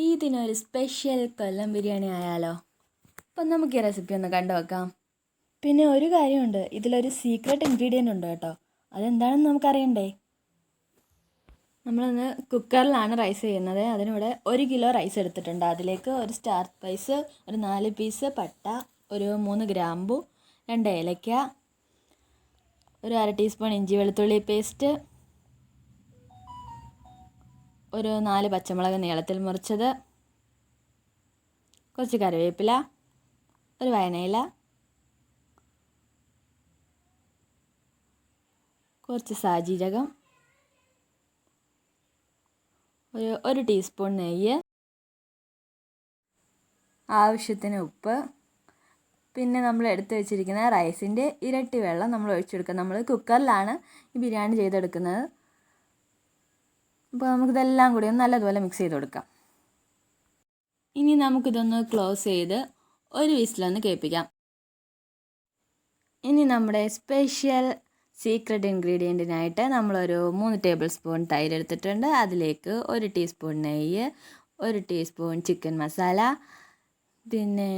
ഇതിനൊരു സ്പെഷ്യൽ കൊല്ലം ബിരിയാണി ആയാലോ? അപ്പം നമുക്ക് ഈ റെസിപ്പി ഒന്ന് കണ്ടു വെക്കാം. പിന്നെ ഒരു കാര്യമുണ്ട്, ഇതിലൊരു സീക്രട്ട് ഇൻഗ്രീഡിയൻ്റ് ഉണ്ട് കേട്ടോ. അതെന്താണെന്ന് നമുക്കറിയണ്ടേ? നമ്മളൊന്ന് കുക്കറിലാണ് റൈസ് ചെയ്യുന്നത്. അതിനിവിടെ 1 കിലോ റൈസ് എടുത്തിട്ടുണ്ട്. അതിലേക്ക് ഒരു സ്റ്റാർ സ്പൈസ്, ഒരു 4 പീസ് പട്ട, ഒരു 3 ഗ്രാമ്പു, 2 ഏലക്ക, ഒരു 1/2 ടീസ്പൂൺ ഇഞ്ചി വെളുത്തുള്ളി പേസ്റ്റ്, ഒരു 4 പച്ചമുളക് നീളത്തിൽ മുറിച്ചത്, കുറച്ച് കറിവേപ്പില, ഒരു വയനയില, കുറച്ച് സാജീരകം, ഒരു ടീസ്പൂൺ നെയ്യ്, ആവശ്യത്തിന് ഉപ്പ്, പിന്നെ നമ്മൾ എടുത്തു വെച്ചിരിക്കുന്ന റൈസിൻ്റെ ഇരട്ടി വെള്ളം നമ്മൾ ഒഴിച്ചെടുക്കുക. നമ്മൾ കുക്കറിലാണ് ഈ ബിരിയാണി ചെയ്തെടുക്കുന്നത്. അപ്പോൾ നമുക്കിതെല്ലാം കൂടി ഒന്ന് നല്ലതുപോലെ മിക്സ് ചെയ്ത് കൊടുക്കാം. ഇനി നമുക്കിതൊന്ന് ക്ലോസ് ചെയ്ത് ഒരു വിസിലൊന്ന് കേൾപ്പിക്കാം. ഇനി നമ്മുടെ സ്പെഷ്യൽ സീക്രട്ട് ഇൻഗ്രീഡിയൻറ്റിനായിട്ട് നമ്മളൊരു 3 ടേബിൾ സ്പൂൺ തൈര് എടുത്തിട്ടുണ്ട്. അതിലേക്ക് 1 ടീസ്പൂൺ നെയ്യ്, 1 ടീസ്പൂൺ ചിക്കൻ മസാല, പിന്നെ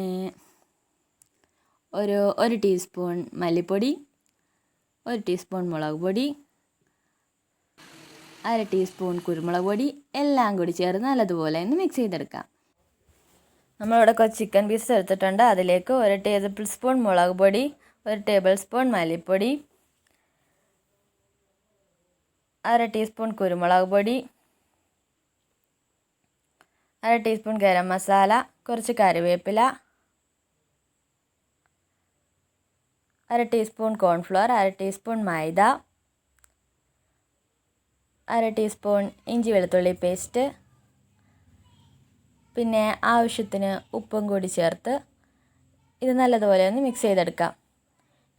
ഒരു ടീസ്പൂൺ മല്ലിപ്പൊടി, 1 ടീസ്പൂൺ മുളക് പൊടി, 1/2 ടീസ്പൂൺ കുരുമുളക് പൊടി, എല്ലാം കൂടി ചേർന്ന് നല്ലതുപോലെ ഒന്ന് മിക്സ് ചെയ്തെടുക്കാം. നമ്മളിവിടെ കുറച്ച് ചിക്കൻ പീസസ് എടുത്തിട്ടുണ്ട്. അതിലേക്ക് 1 ടേബിൾ സ്പൂൺ മുളക് പൊടി, 1 ടേബിൾ സ്പൂൺ മല്ലിപ്പൊടി, 1/2 ടീസ്പൂൺ കുരുമുളക് പൊടി, 1/2 ടീസ്പൂൺ ഗരം മസാല, കുറച്ച് കറിവേപ്പില, 1/2 ടീസ്പൂൺ കോൺഫ്ലവർ, 1/2 ടീസ്പൂൺ മൈദ, 1/2 ടീസ്പൂൺ ഇഞ്ചി വെളുത്തുള്ളി പേസ്റ്റ്, പിന്നെ ആവശ്യത്തിന് ഉപ്പും കൂടി ചേർത്ത് ഇത് നല്ലതുപോലെ ഒന്ന് മിക്സ് ചെയ്തെടുക്കാം.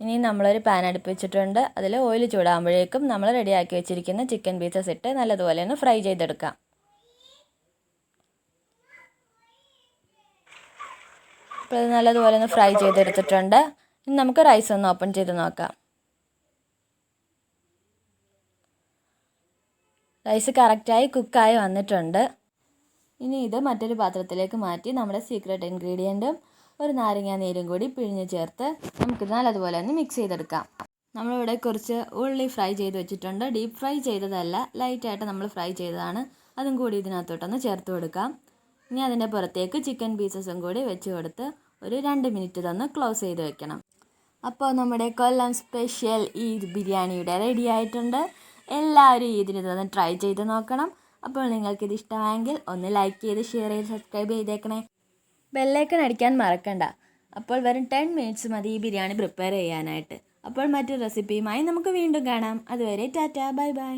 ഇനി നമ്മളൊരു പാൻ അടുപ്പ് വെച്ചിട്ടുണ്ട്. അതിൽ ഓയിൽ ചൂടാകുമ്പോഴേക്കും നമ്മൾ റെഡിയാക്കി വെച്ചിരിക്കുന്ന ചിക്കൻ പീസസ് ഇട്ട് നല്ലതുപോലെ ഒന്ന് ഫ്രൈ ചെയ്തെടുക്കാം. അപ്പോൾ ഇത് നല്ലതുപോലെ ഒന്ന് ഫ്രൈ ചെയ്തെടുത്തിട്ടുണ്ട്. ഇനി നമുക്ക് റൈസ് ഒന്ന് ഓപ്പൺ ചെയ്ത് നോക്കാം. റൈസ് കറക്റ്റായി കുക്കായി വന്നിട്ടുണ്ട്. ഇനി ഇത് മറ്റൊരു പാത്രത്തിലേക്ക് മാറ്റി നമ്മുടെ സീക്രട്ട് ഇൻഗ്രീഡിയൻറ്റും ഒരു നാരങ്ങ നീരും കൂടി പിഴിഞ്ഞ് ചേർത്ത് നമുക്കിത് നല്ലതുപോലെ ഒന്ന് മിക്സ് ചെയ്തെടുക്കാം. നമ്മളിവിടെ കുറച്ച് ഉള്ളി ഫ്രൈ ചെയ്ത് വെച്ചിട്ടുണ്ട്. ഡീപ്പ് ഫ്രൈ ചെയ്തതല്ല, ലൈറ്റായിട്ട് നമ്മൾ ഫ്രൈ ചെയ്തതാണ്. അതും കൂടി ഇതിനകത്തോട്ടൊന്ന് ചേർത്ത് കൊടുക്കാം. ഇനി അതിൻ്റെ പുറത്തേക്ക് ചിക്കൻ പീസസും കൂടി വെച്ച് കൊടുത്ത് ഒരു 2 മിനിറ്റ് ഇതൊന്ന് ക്ലോസ് ചെയ്ത് വെക്കണം. അപ്പോൾ നമ്മുടെ കൊല്ലം സ്പെഷ്യൽ ഈദ് ബിരിയാണിയുടെ റെഡി ആയിട്ടുണ്ട്. എല്ലാവരും ഇതിനൊന്ന് ട്രൈ ചെയ്ത് നോക്കണം. അപ്പോൾ നിങ്ങൾക്കിത് ഇഷ്ടമായെങ്കിൽ ഒന്ന് ലൈക്ക് ചെയ്ത് ഷെയർ ചെയ്ത് സബ്സ്ക്രൈബ് ചെയ്തേക്കണേ. ബെല്ലൈക്കൺ അടിക്കാൻ മറക്കണ്ട. അപ്പോൾ വെറും 10 മിനിറ്റ്സ് മതി ഈ ബിരിയാണി പ്രിപ്പയർ ചെയ്യാനായിട്ട്. അപ്പോൾ മറ്റൊരു റെസിപ്പിയുമായി നമുക്ക് വീണ്ടും കാണാം. അതുവരെ ടാറ്റ, ബൈ ബൈ.